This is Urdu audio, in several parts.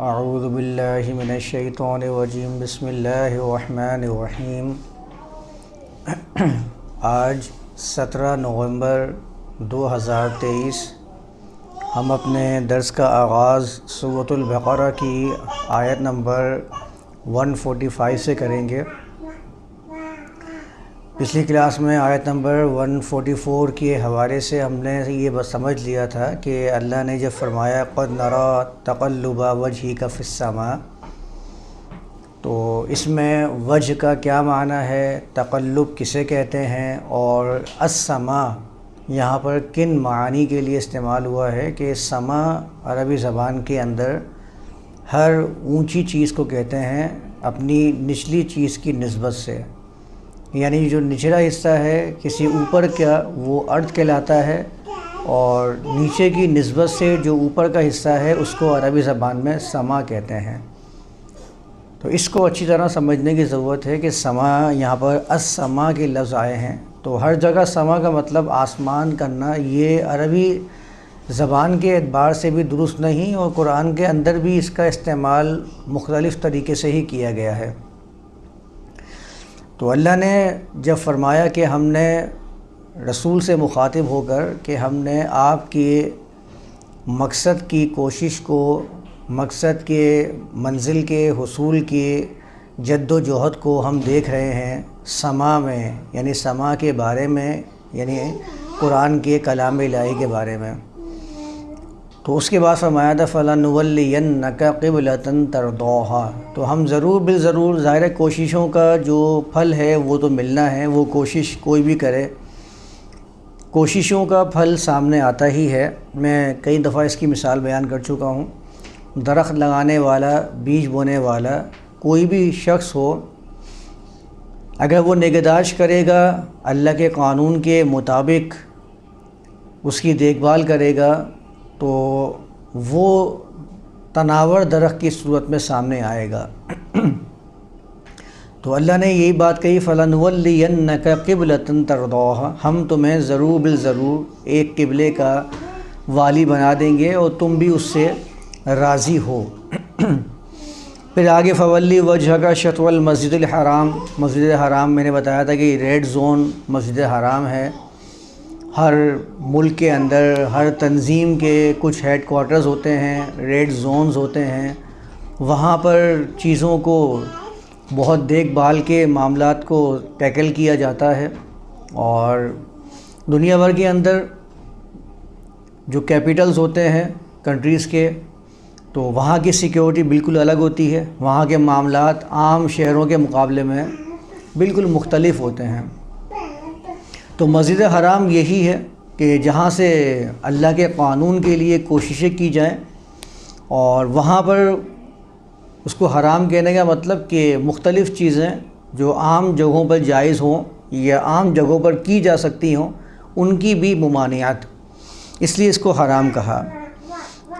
اعوذ باللہ من الشیطان الرجیم بسم اللہ الرحمن الرحیم۔ آج 17 نومبر 2023 ہم اپنے درس کا آغاز سورۃ البقرہ کی آیت نمبر 145 سے کریں گے۔ پچھلی کلاس میں آیت نمبر 144 کے حوالے سے ہم نے یہ بس سمجھ لیا تھا کہ اللہ نے جب فرمایا قد نرى تقلب وجهك في السماء، تو اس میں وجہ کا کیا معنی ہے، تقلب کسے کہتے ہیں، اور السماء یہاں پر کن معانی کے لیے استعمال ہوا ہے کہ سما عربی زبان کے اندر ہر اونچی چیز کو کہتے ہیں اپنی نچلی چیز کی نسبت سے، یعنی جو نچلا حصہ ہے کسی اوپر کا وہ ارض کہلاتا ہے، اور نیچے کی نسبت سے جو اوپر کا حصہ ہے اس کو عربی زبان میں سما کہتے ہیں۔ تو اس کو اچھی طرح سمجھنے کی ضرورت ہے کہ سما یہاں پر السما کے لفظ آئے ہیں، تو ہر جگہ سما کا مطلب آسمان کرنا یہ عربی زبان کے اعتبار سے بھی درست نہیں، اور قرآن کے اندر بھی اس کا استعمال مختلف طریقے سے ہی کیا گیا ہے۔ تو اللہ نے جب فرمایا کہ ہم نے رسول سے مخاطب ہو کر کہ ہم نے آپ کے مقصد کی کوشش کو، مقصد کے منزل کے حصول کی جد و جہد کو ہم دیکھ رہے ہیں سما میں، یعنی سما کے بارے میں، یعنی قرآن کے کلام الہی کے بارے میں۔ تو اس کے بعد فرمایا تھا فَلَنُوَلِّيَنَّكَ قِبْلَةً تَرْضَاهَا، تو ہم ضرور بالضرور، ظاہر کوششوں کا جو پھل ہے وہ تو ملنا ہے، وہ کوشش کوئی بھی کرے کوششوں کا پھل سامنے آتا ہی ہے۔ میں کئی دفعہ اس کی مثال بیان کر چکا ہوں۔ درخت لگانے والا، بیج بونے والا کوئی بھی شخص ہو، اگر وہ نگہداشت کرے گا اللہ کے قانون کے مطابق، اس کی دیکھ بھال کرے گا، تو وہ تناور درخت کی صورت میں سامنے آئے گا۔ تو اللہ نے یہی بات کہی فَلَنُوَلِّيَنَّكَ قِبْلَةً تَرْضَاهَا، ہم تمہیں ضرور بالضرور ایک قبلے کا والی بنا دیں گے اور تم بھی اس سے راضی ہو۔ پھر آگے فَوَلِّ وَجْهَكَ شَطْرَ الْمَسْجِدِ الْحَرَامِ، مسجد حرام میں نے بتایا تھا کہ ریڈ زون مسجد حرام ہے۔ ہر ملک کے اندر ہر تنظیم کے کچھ ہیڈ کوارٹرز ہوتے ہیں، ریڈ زونز ہوتے ہیں، وہاں پر چیزوں کو بہت دیکھ بھال کے معاملات کو ٹیکل کیا جاتا ہے، اور دنیا بھر کے اندر جو کیپٹلز ہوتے ہیں کنٹریز کے، تو وہاں کی سیکیورٹی بالکل الگ ہوتی ہے، وہاں کے معاملات عام شہروں کے مقابلے میں بالکل مختلف ہوتے ہیں۔ تو مسجد حرام یہی ہے کہ جہاں سے اللہ کے قانون کے لیے کوششیں کی جائیں، اور وہاں پر اس کو حرام کہنے کا مطلب کہ مختلف چیزیں جو عام جگہوں پر جائز ہوں یا عام جگہوں پر کی جا سکتی ہوں ان کی بھی ممانعت، اس لیے اس کو حرام کہا۔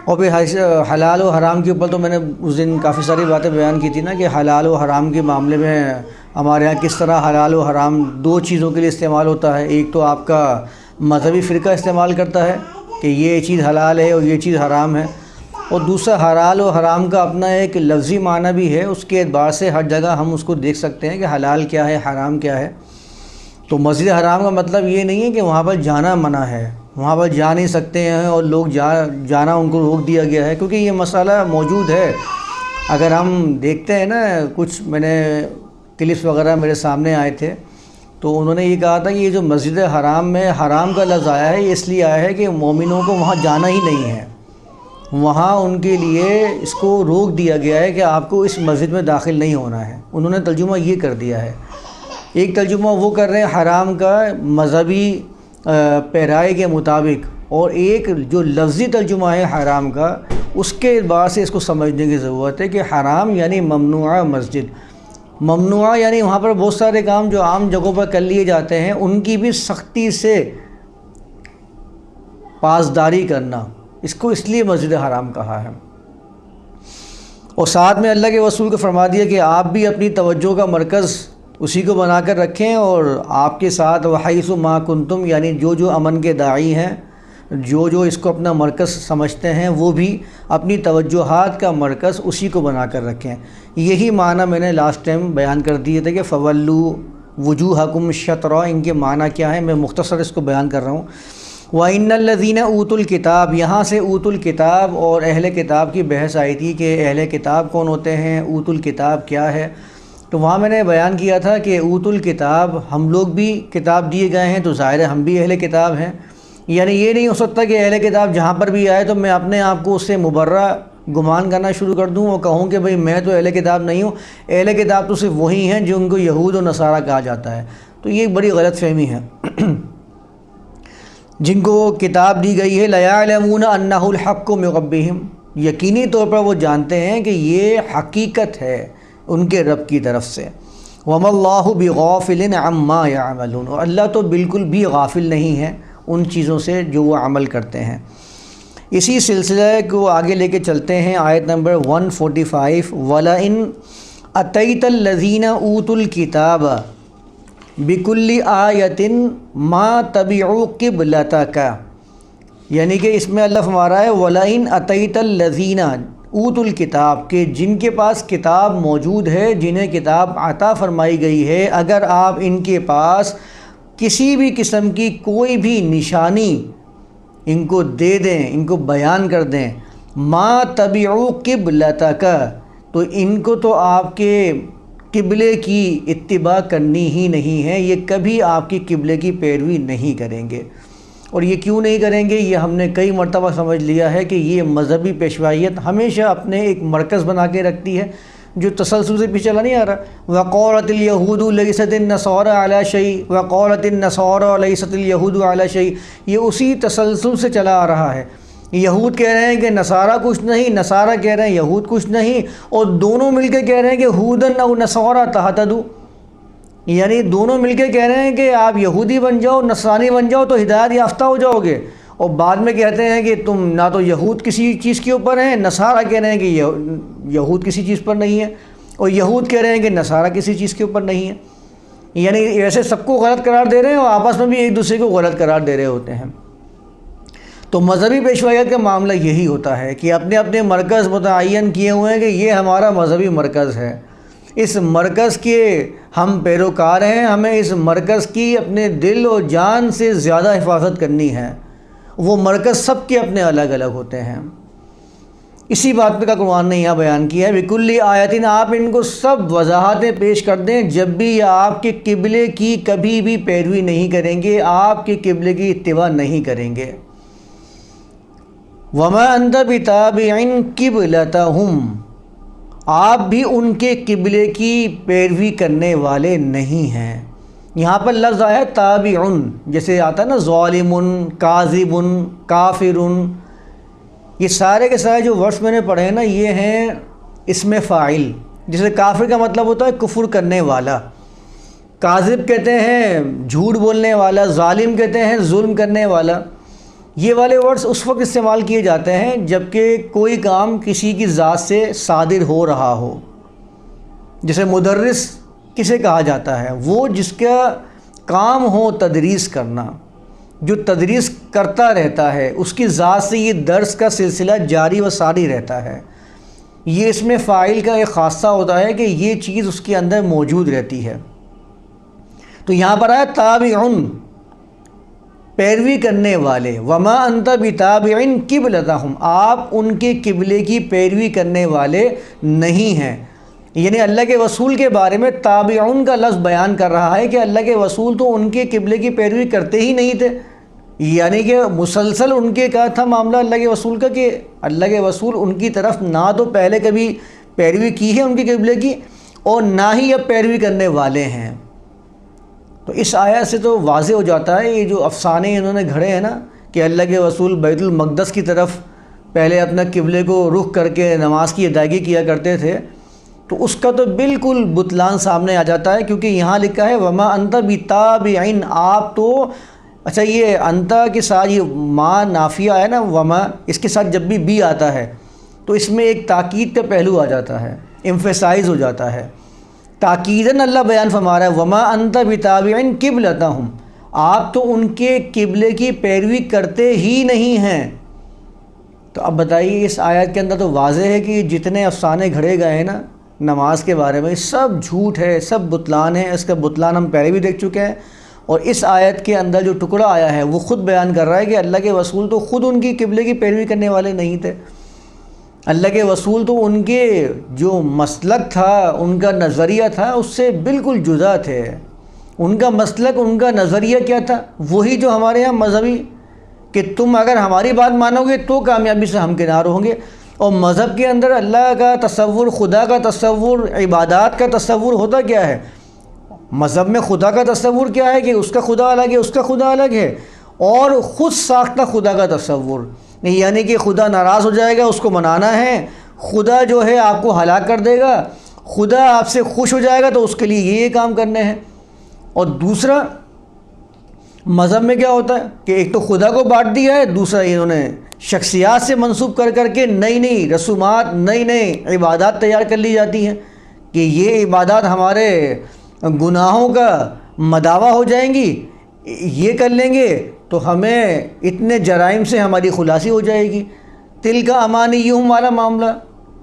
اور پھر حلال و حرام کے اوپر تو میں نے اس دن کافی ساری باتیں بیان کی تھی نا، کہ حلال و حرام کے معاملے میں ہمارے ہاں کس طرح حلال و حرام دو چیزوں کے لیے استعمال ہوتا ہے۔ ایک تو آپ کا مذہبی فرقہ استعمال کرتا ہے کہ یہ چیز حلال ہے اور یہ چیز حرام ہے، اور دوسرا حلال و حرام کا اپنا ایک لفظی معنی بھی ہے، اس کے اعتبار سے ہر جگہ ہم اس کو دیکھ سکتے ہیں کہ حلال کیا ہے، حرام کیا ہے۔ تو مسجد حرام کا مطلب یہ نہیں ہے کہ وہاں پر جانا منع ہے، وہاں پر جا نہیں سکتے ہیں اور لوگ جانا ان کو روک دیا گیا ہے، کیونکہ یہ مسئلہ موجود ہے۔ اگر ہم دیکھتے ہیں نا، کچھ میں نے کلپس وغیرہ میرے سامنے آئے تھے، تو انہوں نے یہ کہا تھا کہ یہ جو مسجد حرام میں حرام کا لفظ آیا ہے، یہ اس لیے آیا ہے کہ مومنوں کو وہاں جانا ہی نہیں ہے، وہاں ان کے لیے اس کو روک دیا گیا ہے کہ آپ کو اس مسجد میں داخل نہیں ہونا ہے۔ انہوں نے ترجمہ یہ کر دیا ہے۔ ایک ترجمہ وہ کر رہے ہیں حرام کا مذہبی پیرائی کے مطابق، اور ایک جو لفظی ترجمہ ہے حرام کا، اس کے اعتبار سے اس کو سمجھنے کی ضرورت ہے کہ حرام یعنی ممنوعہ مسجد، ممنوعہ یعنی وہاں پر بہت سارے کام جو عام جگہوں پر کر لیے جاتے ہیں ان کی بھی سختی سے پاسداری کرنا، اس کو اس لیے مسجد حرام کہا ہے۔ اور ساتھ میں اللہ کے رسول کو فرما دیا کہ آپ بھی اپنی توجہ کا مرکز اسی کو بنا کر رکھیں، اور آپ کے ساتھ وحیث ما کنتم، یعنی جو جو امن کے داعی ہیں، جو اس کو اپنا مرکز سمجھتے ہیں وہ بھی اپنی توجہات کا مرکز اسی کو بنا کر رکھیں۔ یہی معنی میں نے لاسٹ ٹائم بیان کر دیے تھے کہ فولو وجوہکم شطرہ، ان کے معنی کیا ہے، میں مختصر اس کو بیان کر رہا ہوں۔ وَإِنَّ الَّذِينَ أُوتُوا الْكِتَابَ، یہاں سے اوت الکتاب اور اہل کتاب کی بحث آئی تھی کہ اہل کتاب کون ہوتے ہیں، اوت الکتاب کیا ہے۔ تو وہاں میں نے بیان کیا تھا کہ اوت الکتاب ہم لوگ بھی کتاب دیے گئے ہیں تو ظاہر ہے ہم بھی اہل کتاب ہیں، یعنی یہ نہیں ہو سکتا کہ اہل کتاب جہاں پر بھی آئے تو میں اپنے آپ کو اس سے مبرہ گمان کرنا شروع کر دوں اور کہوں کہ بھئی میں تو اہل کتاب نہیں ہوں، اہل کتاب تو صرف وہی ہیں جو ان کو یہود و نصارہ کہا جاتا ہے۔ تو یہ بڑی غلط فہمی ہے۔ جن کو کتاب دی گئی ہے لَيَعْلَمُونَ أَنَّهُ الْحَقُّ مِن رَبِّهِمْ، یقینی طور پر وہ جانتے ہیں کہ یہ حقیقت ہے ان کے رب کی طرف سے۔ وَمَا اللَّهُ بِغَافِلٍ عَمَّا يَعْمَلُونَ، اور اللہ تو بالکل بھی غافل نہیں ہے ان چیزوں سے جو وہ عمل کرتے ہیں۔ اسی سلسلے کو آگے لے کے چلتے ہیں، آیت نمبر 145 وَلَئِنْ أَتَيْتَ الَّذِينَ أُوتُوا الْكِتَابَ بِكُلِّ آیَةٍ مَا تَبِعُوا قِبْلَتَكَ، یعنی کہ اس میں اللہ فرما رہا ہے وَلَئِنْ أَتَيْتَ الَّذِينَ أُوتُوا الْكِتَابَ، کہ جن کے پاس کتاب موجود ہے، جنہیں کتاب عطا فرمائی گئی ہے، اگر آپ ان کے پاس کسی بھی قسم کی کوئی بھی نشانی ان کو دے دیں، ان کو بیان کر دیں، ما تبعوا قبلتک، تو ان کو تو آپ کے قبلے کی اتباع کرنی ہی نہیں ہے، یہ کبھی آپ کی قبلے کی پیروی نہیں کریں گے۔ اور یہ کیوں نہیں کریں گے، یہ ہم نے کئی مرتبہ سمجھ لیا ہے کہ یہ مذہبی پیشوائیت ہمیشہ اپنے ایک مرکز بنا کے رکھتی ہے جو تسلسل سے پیچھے چلا نہیں آ رہا۔ وَقَالَتِ الْيَهُودُ لَيْسَتِ النَّصَارَىٰ عَلَىٰ شَيْءٍ وَقَالَتِ النَّصَارَىٰ لَيْسَتِ الْيَهُودُ عَلَىٰ شَيْءٍ، یہ اسی تسلسل سے چلا آ رہا ہے۔ یہود کہہ رہے ہیں کہ نصارہ کچھ نہیں، نصارہ کہہ رہے ہیں یہود کچھ نہیں، اور دونوں مل کے کہہ رہے ہیں کہ ہودن او نصارى تہتدوا، یعنی دونوں مل کے کہہ رہے ہیں کہ آپ یہودی بن جاؤ، نصرانی بن جاؤ تو ہدایت یافتہ ہو جاؤ گے، اور بعد میں کہتے ہیں کہ تم نہ تو یہود کسی چیز کے اوپر ہیں، نصارہ کہہ رہے ہیں کہ یہود کسی چیز پر نہیں ہے، اور یہود کہہ رہے ہیں کہ نصارہ کسی چیز کے اوپر نہیں ہے، یعنی ایسے سب کو غلط قرار دے رہے ہیں اور آپس میں بھی ایک دوسرے کو غلط قرار دے رہے ہوتے ہیں۔ تو مذہبی پیشوائیت کا معاملہ یہی ہوتا ہے کہ اپنے اپنے مرکز متعین کیے ہوئے ہیں کہ یہ ہمارا مذہبی مرکز ہے، اس مرکز کے ہم پیروکار ہیں، ہمیں اس مرکز کی اپنے دل و جان سے زیادہ حفاظت کرنی ہے۔ وہ مرکز سب کے اپنے الگ الگ ہوتے ہیں۔ اسی بات پہ کا قرآن نے یہاں بیان کیا ہے بِكُلِّ آیَةٍ، آپ ان کو سب وضاحتیں پیش کر دیں جب بھی آپ کے قبلے کی کبھی بھی پیروی نہیں کریں گے، آپ کے قبلے کی اتباع نہیں کریں گے۔ وَمَا أَنْتَ بِتَابِعٍ قِبْلَتَهُمْ، آپ بھی ان کے قبلے کی پیروی کرنے والے نہیں ہیں۔ یہاں پر لفظ آیا ہے تابعن، جیسے آتا ہے نا ظالم، کاذب، کافر، یہ سارے کے سارے جو ورڈز میں نے پڑھے ہیں نا یہ ہیں اسم فاعل۔ جیسے کافر کا مطلب ہوتا ہے کفر کرنے والا، کاذب کہتے ہیں جھوٹ بولنے والا، ظالم کہتے ہیں ظلم کرنے والا۔ یہ والے ورڈز اس وقت استعمال کیے جاتے ہیں جب کہ کوئی کام کسی کی ذات سے صادر ہو رہا ہو۔ جیسے مدرس کسے کہا جاتا ہے، وہ جس کا کام ہو تدریس کرنا، جو تدریس کرتا رہتا ہے، اس کی ذات سے یہ درس کا سلسلہ جاری و ساری رہتا ہے۔ یہ اس میں فاعل کا ایک خاصہ ہوتا ہے کہ یہ چیز اس کے اندر موجود رہتی ہے۔ تو یہاں پر آیا تابعن، پیروی کرنے والے، وما انت بتابع قبلتہم، آپ ان کے قبلے کی پیروی کرنے والے نہیں ہیں۔ یعنی اللہ کے رسول کے بارے میں تابعون کا لفظ بیان کر رہا ہے کہ اللہ کے رسول تو ان کے قبلے کی پیروی کرتے ہی نہیں تھے، یعنی کہ مسلسل ان کے کیا تھا معاملہ اللہ کے رسول کا کہ اللہ کے رسول ان کی طرف نہ تو پہلے کبھی پیروی کی ہے ان کے قبلے کی، اور نہ ہی اب پیروی کرنے والے ہیں۔ تو اس آیت سے تو واضح ہو جاتا ہے یہ جو افسانے انہوں نے گھڑے ہیں نا کہ اللہ کے رسول بیت المقدس کی طرف پہلے اپنا قبلے کو رخ کر کے نماز کی ادائیگی کیا کرتے تھے، تو اس کا تو بالکل بطلان سامنے آ جاتا ہے، کیونکہ یہاں لکھا ہے وما انت بتابعین، آپ تو اچھا یہ انتا کے ساتھ یہ ما نافیہ ہے نا وما، اس کے ساتھ جب بھی بی آتا ہے تو اس میں ایک تاکید کا پہلو آ جاتا ہے، ایمفیسائز ہو جاتا ہے، تاکیداً اللہ بیان فرما رہا ہے وما انت بتابع قبلتہم، آپ تو ان کے قبلے کی پیروی کرتے ہی نہیں ہیں۔ تو اب بتائیے اس آیت کے اندر تو واضح ہے کہ جتنے افسانے گھڑے گئے ہیں نا نماز کے بارے میں، سب جھوٹ ہے، سب بطلان ہے۔ اس کا بطلان ہم پہلے بھی دیکھ چکے ہیں، اور اس آیت کے اندر جو ٹکڑا آیا ہے وہ خود بیان کر رہا ہے کہ اللہ کے رسول تو خود ان کی قبلے کی پیروی کرنے والے نہیں تھے۔ اللہ کے رسول تو ان کے جو مسلک تھا، ان کا نظریہ تھا، اس سے بالکل جدا تھے۔ ان کا مسلک، ان کا نظریہ کیا تھا؟ وہی جو ہمارے ہاں مذہبی، کہ تم اگر ہماری بات مانو گے تو کامیابی سے ہمکنار ہوں گے۔ اور مذہب کے اندر اللہ کا تصور، خدا کا تصور، عبادات کا تصور ہوتا کیا ہے؟ مذہب میں خدا کا تصور کیا ہے کہ اس کا خدا الگ ہے، اس کا خدا الگ ہے، اور خود ساختہ خدا کا تصور، یعنی کہ خدا ناراض ہو جائے گا، اس کو منانا ہے، خدا جو ہے آپ کو ہلاک کر دے گا، خدا آپ سے خوش ہو جائے گا تو اس کے لیے یہ کام کرنے ہیں۔ اور دوسرا مذہب میں کیا ہوتا ہے کہ ایک تو خدا کو بانٹ دیا ہے، دوسرا انہوں نے شخصیات سے منسوب کر کر کے نئی نئی رسومات، نئی نئی عبادات تیار کر لی جاتی ہیں کہ یہ عبادات ہمارے گناہوں کا مداوع ہو جائیں گی، یہ کر لیں گے تو ہمیں اتنے جرائم سے ہماری خلاصی ہو جائے گی۔ تل کا امانیہم والا معاملہ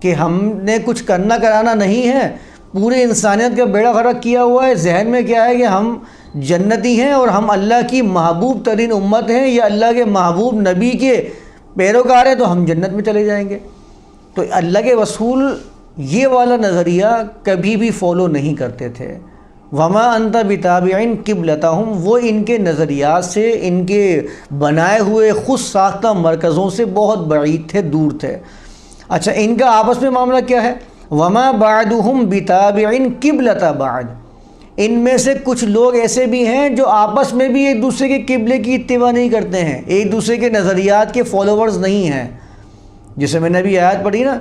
کہ ہم نے کچھ کرنا کرانا نہیں ہے، پورے انسانیت کا بیڑا غرق کیا ہوا ہے۔ ذہن میں کیا ہے کہ ہم جنتی ہیں اور ہم اللہ کی محبوب ترین امت ہیں، یا اللہ کے محبوب نبی کے پیروکار ہیں تو ہم جنت میں چلے جائیں گے۔ تو اللہ کے رسول یہ والا نظریہ کبھی بھی فالو نہیں کرتے تھے۔ وما انت بتابع قبلتہم، وہ ان کے نظریات سے، ان کے بنائے ہوئے خود ساختہ مرکزوں سے بہت بعید تھے، دور تھے۔ اچھا، ان کا آپس میں معاملہ کیا ہے؟ وما بعضهم بتابع قبلۃ بعض، ان میں سے کچھ لوگ ایسے بھی ہیں جو آپس میں بھی ایک دوسرے کے قبلے کی اتباع نہیں کرتے ہیں، ایک دوسرے کے نظریات کے فالوورز نہیں ہیں۔ جسے میں نے ابھی آیت پڑھی نا،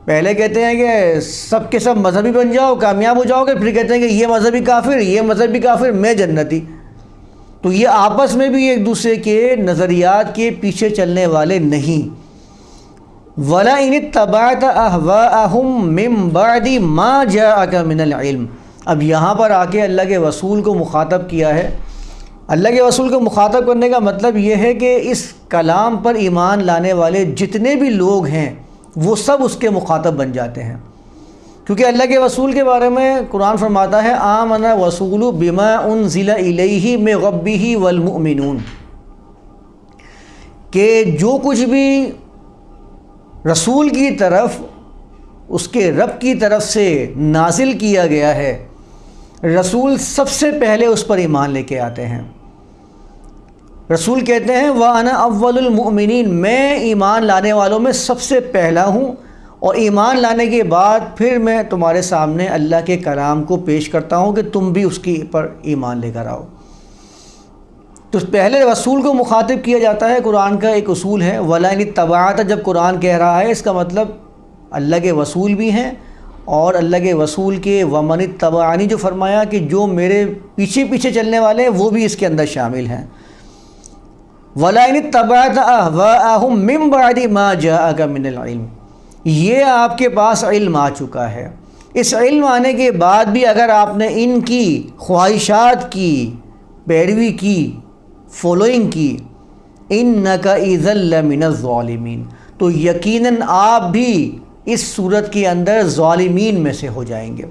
پہلے کہتے ہیں کہ سب کے سب مذہبی بن جاؤ، کامیاب ہو جاؤ گے، پھر کہتے ہیں کہ یہ مذہبی کافر، یہ مذہبی کافر، میں جنتی۔ تو یہ آپس میں بھی ایک دوسرے کے نظریات کے پیچھے چلنے والے نہیں۔ وَلَئِنِ اتَّبَعْتَ أَهْوَاءَهُمْ مِنْ بَعْدِ مَا جَاءَكَ مِنَ الْعِلْمِ، اب یہاں پر آ کے اللہ کے رسول کو مخاطب کیا ہے۔ اللہ کے رسول کو مخاطب کرنے کا مطلب یہ ہے کہ اس کلام پر ایمان لانے والے جتنے بھی لوگ ہیں وہ سب اس کے مخاطب بن جاتے ہیں، کیونکہ اللہ کے رسول کے بارے میں قرآن فرماتا ہے آمن الرسول بما انزل الیہ من ربہ والمؤمنون، کہ جو کچھ بھی رسول کی طرف، اس کے رب کی طرف سے نازل کیا گیا ہے، رسول سب سے پہلے اس پر ایمان لے کے آتے ہیں۔ رسول کہتے ہیں وَأَنَا أَوَّلُ الْمُؤْمِنِينَ، میں ایمان لانے والوں میں سب سے پہلا ہوں، اور ایمان لانے کے بعد پھر میں تمہارے سامنے اللہ کے کلام کو پیش کرتا ہوں کہ تم بھی اس کی پر ایمان لے کر آؤ۔ تو پہلے رسول کو مخاطب کیا جاتا ہے۔ قرآن کا ایک اصول ہے وَلَئِنِ اتَّبَعْتَ، جب قرآن کہہ رہا ہے اس کا مطلب اللہ کے رسول بھی ہیں، اور اللہ کے رسول کے وَمَنِ اتَّبَعَنِی جو فرمایا کہ جو میرے پیچھے پیچھے چلنے والے ہیں وہ بھی اس کے اندر شامل ہیں۔ وَلَئِنِ اتَّبَعْتَ أَهْوَاءَهُمْ مِنْ بَعْدِ مَا جَاءَكَ مِنَ الْعِلْمِ، یہ آپ کے پاس علم آ چکا ہے، اس علم آنے کے بعد بھی اگر آپ نے ان کی خواہشات کی پیروی کی، فالوئنگ کی، إِنَّكَ إِذًا لَمِنَ الظَّالِمِينَ، تو یقیناً آپ بھی اس صورت کے اندر ظالمین میں سے ہو جائیں گے۔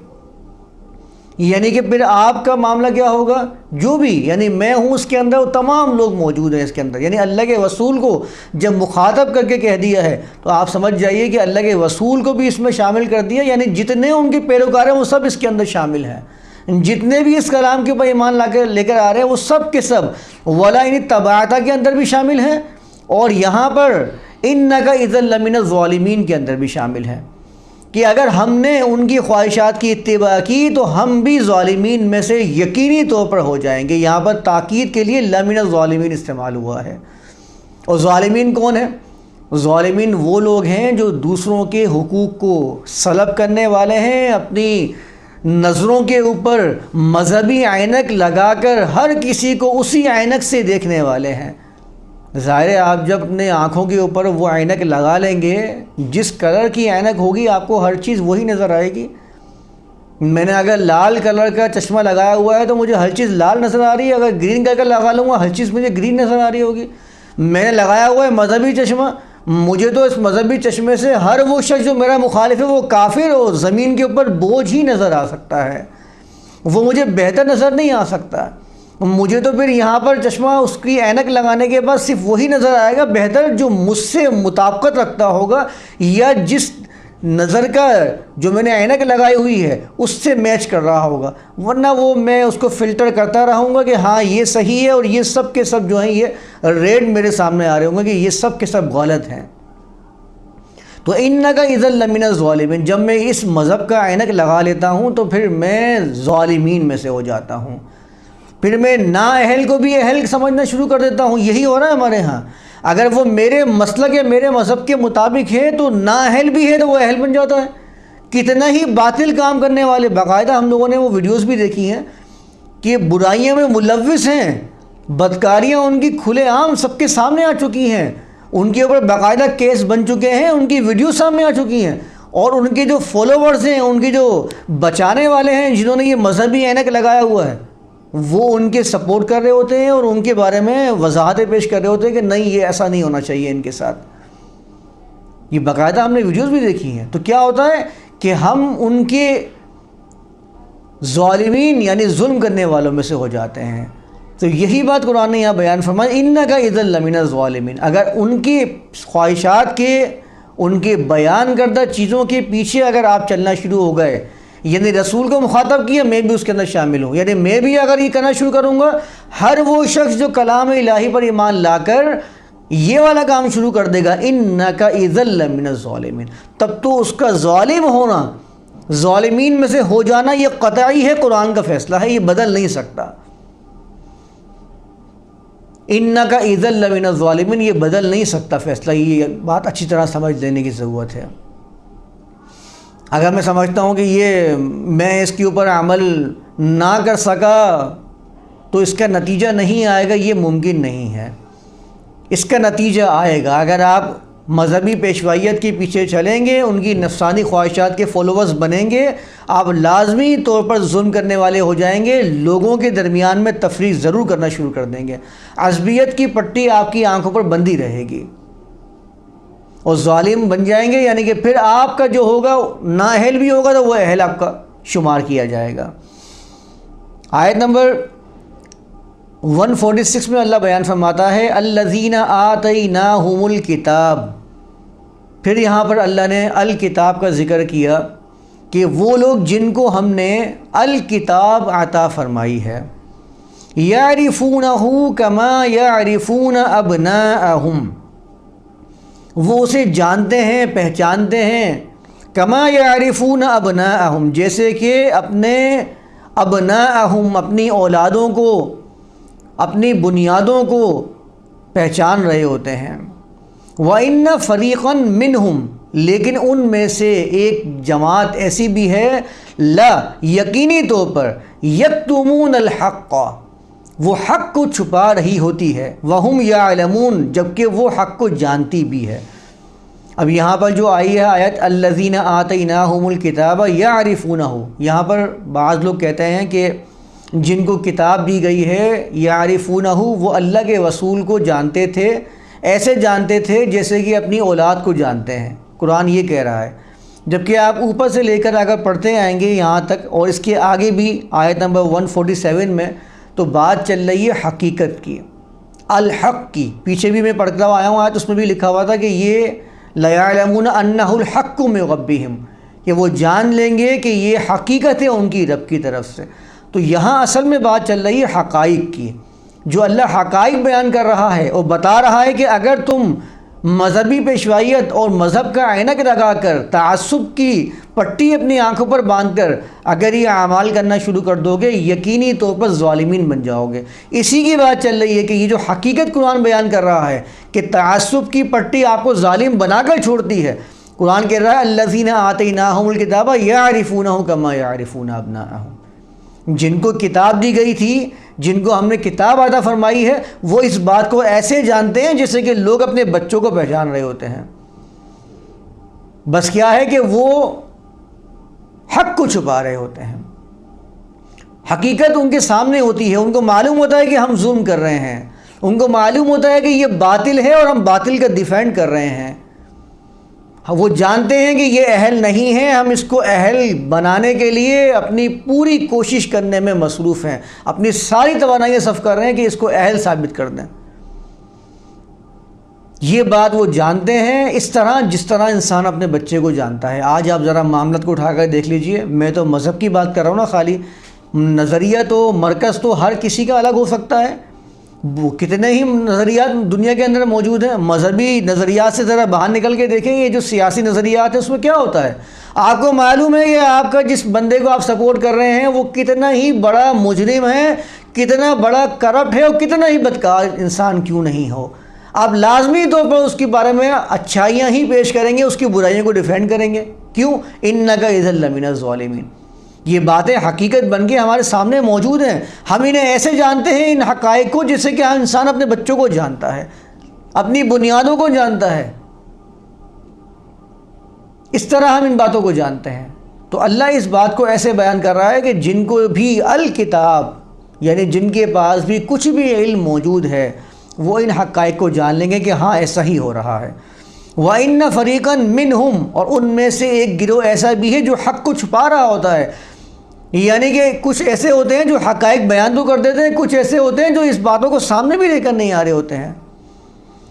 یعنی کہ پھر آپ کا معاملہ کیا ہوگا؟ جو بھی، یعنی میں ہوں اس کے اندر، وہ تمام لوگ موجود ہیں اس کے اندر، یعنی اللہ کے رسول کو جب مخاطب کر کے کہہ دیا ہے تو آپ سمجھ جائیے کہ اللہ کے رسول کو بھی اس میں شامل کر دیا، یعنی جتنے ان کے پیروکار ہیں وہ سب اس کے اندر شامل ہیں، جتنے بھی اس کلام کے اوپر ایمان لے کر آ رہے ہیں وہ سب کے سب وَلَئِنِ اتَّبَعْتَ کے اندر بھی شامل ہیں، اور یہاں پر إِنَّكَ إِذًا لَمِنَ الظَّالِمِينَ کے اندر بھی شامل ہیں، کہ اگر ہم نے ان کی خواہشات کی اتباع کی تو ہم بھی ظالمین میں سے یقینی طور پر ہو جائیں گے۔ یہاں پر تاکید کے لیے لمن الظالمین استعمال ہوا ہے۔ اور ظالمین کون ہیں؟ ظالمین وہ لوگ ہیں جو دوسروں کے حقوق کو سلب کرنے والے ہیں، اپنی نظروں کے اوپر مذہبی عینک لگا کر ہر کسی کو اسی عینک سے دیکھنے والے ہیں۔ ظاہر ہے آپ جب اپنے آنکھوں کے اوپر وہ عینک لگا لیں گے، جس کلر کی عینک ہوگی آپ کو ہر چیز وہی نظر آئے گی۔ میں نے اگر لال کلر کا چشمہ لگایا ہوا ہے تو مجھے ہر چیز لال نظر آ رہی ہے، اگر گرین کلر کا لگا لوں گا ہر چیز مجھے گرین نظر آ رہی ہوگی۔ میں نے لگایا ہوا ہے مذہبی چشمہ، مجھے تو اس مذہبی چشمے سے ہر وہ شخص جو میرا مخالف ہے وہ کافر اور زمین کے اوپر بوجھ ہی نظر آ سکتا ہے، وہ مجھے بہتر نظر نہیں آ سکتا۔ مجھے تو پھر یہاں پر چشمہ اس کی اینک لگانے کے بعد صرف وہی نظر آئے گا بہتر جو مجھ سے مطابقت رکھتا ہوگا یا جس نظر کا جو میں نے اینک لگائی ہوئی ہے اس سے میچ کر رہا ہوگا، ورنہ وہ میں اس کو فلٹر کرتا رہوں گا کہ ہاں یہ صحیح ہے اور یہ سب کے سب جو ہیں یہ ریڈ میرے سامنے آ رہے ہوں گے کہ یہ سب کے سب غلط ہیں۔ تو انک اذا لمن الظالمین، جب میں اس مذہب کا اینک لگا لیتا ہوں تو پھر میں ظالمین میں سے ہو جاتا ہوں، پھر میں نااہل کو بھی اہل سمجھنا شروع کر دیتا ہوں۔ یہی ہو رہا ہے ہمارے ہاں، اگر وہ میرے مسلک یا میرے مذہب کے مطابق ہے تو نااہل بھی ہے تو وہ اہل بن جاتا ہے۔ کتنا ہی باطل کام کرنے والے، باقاعدہ ہم لوگوں نے وہ ویڈیوز بھی دیکھی ہیں کہ برائیوں میں ملوث ہیں، بدکاریاں ان کی کھلے عام سب کے سامنے آ چکی ہیں، ان کے اوپر باقاعدہ کیس بن چکے ہیں، ان کی ویڈیو سامنے آ چکی ہیں، اور ان کے جو فالوورز ہیں، ان کے جو بچانے والے ہیں جنہوں نے یہ مذہبی اینک لگایا ہوا ہے، وہ ان کے سپورٹ کر رہے ہوتے ہیں اور ان کے بارے میں وضاحتیں پیش کر رہے ہوتے ہیں کہ نہیں یہ ایسا نہیں ہونا چاہیے ان کے ساتھ۔ یہ باقاعدہ ہم نے ویڈیوز بھی دیکھی ہیں۔ تو کیا ہوتا ہے کہ ہم ان کے ظالمین یعنی ظلم کرنے والوں میں سے ہو جاتے ہیں۔ تو یہی بات قرآن نے یہاں بیان فرمائی، انک اذا لمن الظالمین، اگر ان کی خواہشات کے، ان کے بیان کردہ چیزوں کے پیچھے اگر آپ چلنا شروع ہو گئے، یعنی رسول کو مخاطب کیا، میں بھی اس کے اندر شامل ہوں، یعنی میں بھی اگر یہ کرنا شروع کروں گا، ہر وہ شخص جو کلام الہی پر ایمان لا کر یہ والا کام شروع کر دے گا، انک اذا لمن الظالمین، تب تو اس کا ظالم ہونا، ظالمین میں سے ہو جانا یہ قطعی ہے، قرآن کا فیصلہ ہے، یہ بدل نہیں سکتا۔ انک اذا لمن الظالمین، یہ بدل نہیں سکتا فیصلہ، یہ بات اچھی طرح سمجھ لینے کی ضرورت ہے۔ اگر میں سمجھتا ہوں کہ یہ میں اس کے اوپر عمل نہ کر سکا تو اس کا نتیجہ نہیں آئے گا، یہ ممکن نہیں ہے۔ اس کا نتیجہ آئے گا اگر آپ مذہبی پیشوائیت کے پیچھے چلیں گے، ان کی نفسانی خواہشات کے فالوورز بنیں گے، آپ لازمی طور پر ظلم کرنے والے ہو جائیں گے، لوگوں کے درمیان میں تفریق ضرور کرنا شروع کر دیں گے، عصبیت کی پٹی آپ کی آنکھوں پر بندھی رہے گی اور ظالم بن جائیں گے، یعنی کہ پھر آپ کا جو ہوگا نااہل بھی ہوگا تو وہ اہل آپ کا شمار کیا جائے گا۔ آیت نمبر 146 میں اللہ بیان فرماتا ہے الذین آتیناہم الکتاب، پھر یہاں پر اللہ نے الکتاب کا ذکر کیا کہ وہ لوگ جن کو ہم نے الکتاب عطا فرمائی ہے، یعرفونہ کما یعرفون ابناءہم، وہ اسے جانتے ہیں، پہچانتے ہیں، کما یعرفون ابناءہم، جیسے کہ اپنے ابناءہم، اپنی اولادوں کو، اپنی بنیادوں کو پہچان رہے ہوتے ہیں۔ وَإِنَّ فَرِيقًا مِّنْهُمْ، لیکن ان میں سے ایک جماعت ایسی بھی ہے، لا، یقینی طور پر، یکتمون الحق، وہ حق کو چھپا رہی ہوتی ہے، وَهُمْ يَعْلَمُونَ، جبکہ وہ حق کو جانتی بھی ہے۔ اب یہاں پر جو آئی ہے آیت الذین آتیناہم الکتاب یعرفونہ، یہاں پر بعض لوگ کہتے ہیں کہ جن کو کتاب دی گئی ہے یعرفونہ، وہ اللہ کے رسول کو جانتے تھے، ایسے جانتے تھے جیسے کہ اپنی اولاد کو جانتے ہیں، قرآن یہ کہہ رہا ہے۔ جبکہ آپ اوپر سے لے کر اگر پڑھتے آئیں گے یہاں تک اور اس کے آگے بھی آیت نمبر 147 میں، تو بات چل رہی ہے حقیقت کی، الحق کی۔ پیچھے بھی میں پڑھتا ہوا آیا ہوں آیت، اس میں بھی لکھا ہوا تھا کہ یہ لَيَعْلَمُونَ أَنَّهُ الْحَقُّ مِنْ رَبِّهِمْ، کہ وہ جان لیں گے کہ یہ حقیقت ہے ان کی رب کی طرف سے۔ تو یہاں اصل میں بات چل رہی ہے حقائق کی، جو اللہ حقائق بیان کر رہا ہے اور بتا رہا ہے کہ اگر تم مذہبی پیشوائیت اور مذہب کا عینک لگا کر، تعصب کی پٹی اپنی آنکھوں پر باندھ کر اگر یہ اعمال کرنا شروع کر دو گے، یقینی طور پر ظالمین بن جاؤ گے۔ اسی کی بات چل رہی ہے کہ یہ جو حقیقت قرآن بیان کر رہا ہے کہ تعصب کی پٹی آپ کو ظالم بنا کر چھوڑتی ہے، قرآن کہہ رہا ہے الذین آتیناہم الکتاب یعرفونہ کما یعرفون ابناءہم، جن کو کتاب دی گئی تھی، جن کو ہم نے کتاب عطا فرمائی ہے، وہ اس بات کو ایسے جانتے ہیں جیسے کہ لوگ اپنے بچوں کو پہچان رہے ہوتے ہیں۔ بس کیا ہے کہ وہ حق کو چھپا رہے ہوتے ہیں۔ حقیقت ان کے سامنے ہوتی ہے، ان کو معلوم ہوتا ہے کہ ہم ظلم کر رہے ہیں، ان کو معلوم ہوتا ہے کہ یہ باطل ہے اور ہم باطل کا ڈیفینڈ کر رہے ہیں۔ وہ جانتے ہیں کہ یہ اہل نہیں ہے، ہم اس کو اہل بنانے کے لیے اپنی پوری کوشش کرنے میں مصروف ہیں، اپنی ساری توانائیاں صرف کر رہے ہیں کہ اس کو اہل ثابت کر دیں۔ یہ بات وہ جانتے ہیں اس طرح جس طرح انسان اپنے بچے کو جانتا ہے۔ آج آپ ذرا معاملات کو اٹھا کر دیکھ لیجئے، میں تو مذہب کی بات کر رہا ہوں نا، خالی نظریہ تو مرکز تو ہر کسی کا الگ ہو سکتا ہے، وہ کتنے ہی نظریات دنیا کے اندر موجود ہیں۔ مذہبی نظریات سے ذرا باہر نکل کے دیکھیں، یہ جو سیاسی نظریات ہیں اس میں کیا ہوتا ہے؟ آپ کو معلوم ہے کہ آپ کا جس بندے کو آپ سپورٹ کر رہے ہیں وہ کتنا ہی بڑا مجرم ہے، کتنا بڑا کرپٹ ہے، اور کتنا ہی بدکار انسان کیوں نہیں ہو، آپ لازمی طور پر اس کے بارے میں اچھائیاں ہی پیش کریں گے، اس کی برائیوں کو ڈیفینڈ کریں گے۔ کیوں؟ اِنَّکَ اِذًا لَمِنَ الظَّالِمِينَ۔ یہ باتیں حقیقت بن کے ہمارے سامنے موجود ہیں، ہم انہیں ایسے جانتے ہیں ان حقائق کو جیسے کہ انسان اپنے بچوں کو جانتا ہے، اپنی بنیادوں کو جانتا ہے، اس طرح ہم ان باتوں کو جانتے ہیں۔ تو اللہ اس بات کو ایسے بیان کر رہا ہے کہ جن کو بھی الکتاب، یعنی جن کے پاس بھی کچھ بھی علم موجود ہے، وہ ان حقائق کو جان لیں گے کہ ہاں ایسا ہی ہو رہا ہے۔ وَإِنَّ فَرِيقًا مِّنْهُمْ، اور ان میں سے ایک گروہ ایسا بھی ہے جو حق کو چھپا رہا ہوتا ہے، یعنی کہ کچھ ایسے ہوتے ہیں جو حقائق بیان تو کر دیتے ہیں، کچھ ایسے ہوتے ہیں جو اس باتوں کو سامنے بھی لے کر نہیں آ رہے ہوتے ہیں۔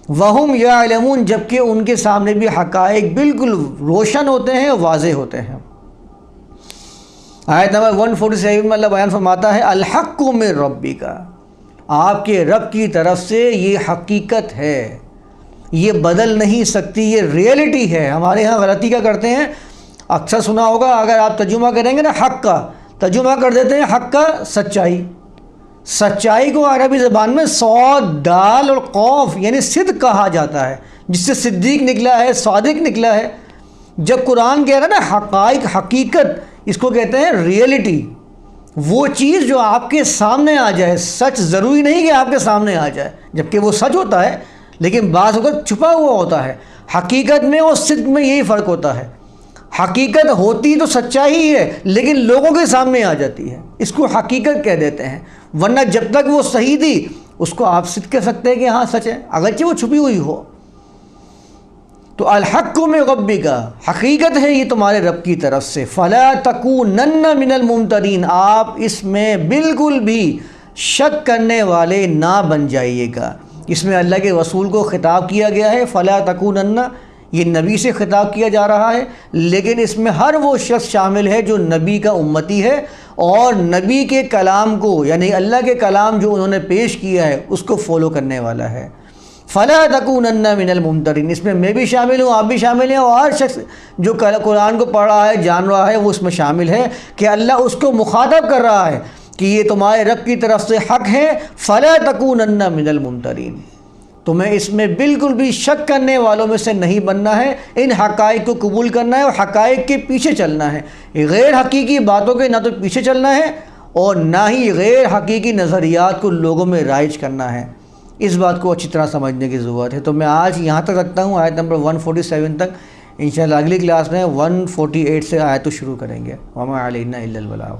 وَهُمْ يَعْلَمُونَ، جبکہ ان کے سامنے بھی حقائق بالکل روشن ہوتے ہیں، واضح ہوتے ہیں۔ آیت نمبر 147 میں اللہ بیان فرماتا ہے الحق من ربک، آپ کے رب کی طرف سے یہ حقیقت ہے، یہ بدل نہیں سکتی، یہ ریئلٹی ہے۔ ہمارے ہاں غلطی کیا کرتے ہیں، اکثر سنا ہوگا، اگر آپ ترجمہ کریں گے نا حق کا، ترجمہ کر دیتے ہیں حق کا سچائی۔ سچائی کو عربی زبان میں صاد، دال اور قوف یعنی صدق کہا جاتا ہے، جس سے صدیق نکلا ہے، صادق نکلا ہے۔ جب قرآن کہہ رہا ہے نا حقائق، حقیقت، اس کو کہتے ہیں ریئلٹی۔ وہ چیز جو آپ کے سامنے آ جائے، سچ ضروری نہیں کہ آپ کے سامنے آ جائے، جبکہ وہ سچ ہوتا ہے لیکن بعض اوقات چھپا ہوا ہوتا ہے۔ حقیقت میں اور صدق میں یہی فرق ہوتا ہے، حقیقت ہوتی تو سچائی ہی ہے لیکن لوگوں کے سامنے آ جاتی ہے، اس کو حقیقت کہہ دیتے ہیں، ورنہ جب تک وہ صحیح تھی اس کو آپ صدق کہہ سکتے ہیں کہ ہاں سچ ہے، اگرچہ وہ چھپی ہوئی ہو۔ تو الحق من ربک، حقیقت ہے یہ تمہارے رب کی طرف سے، فلا تکونن من الممترین، آپ اس میں بالکل بھی شک کرنے والے نہ بن جائیے گا۔ اس میں اللہ کے رسول کو خطاب کیا گیا ہے، فلا تکونن، یہ نبی سے خطاب کیا جا رہا ہے، لیکن اس میں ہر وہ شخص شامل ہے جو نبی کا امتی ہے اور نبی کے کلام کو، یعنی اللہ کے کلام جو انہوں نے پیش کیا ہے اس کو فالو کرنے والا ہے۔ فلا تکونن من الممترین، اس میں بھی شامل ہوں، آپ بھی شامل ہیں، اور ہر شخص جو قرآن کو پڑھ رہا ہے، جان رہا ہے، وہ اس میں شامل ہے کہ اللہ اس کو مخاطب کر رہا ہے کہ یہ تمہارے رب کی طرف سے حق ہے، فلا تکونن من الممترین، تمہیں اس میں بالکل بھی شک کرنے والوں میں سے نہیں بننا ہے، ان حقائق کو قبول کرنا ہے اور حقائق کے پیچھے چلنا ہے، غیر حقیقی باتوں کے نہ تو پیچھے چلنا ہے اور نہ ہی غیر حقیقی نظریات کو لوگوں میں رائج کرنا ہے۔ اس بات کو اچھی طرح سمجھنے کی ضرورت ہے۔ تو میں آج یہاں تک رکھتا ہوں، آیت نمبر 147 تک، انشاءاللہ اگلی کلاس میں 148 سے آیت شروع کریں گے۔ وما علینا الا البلاغ۔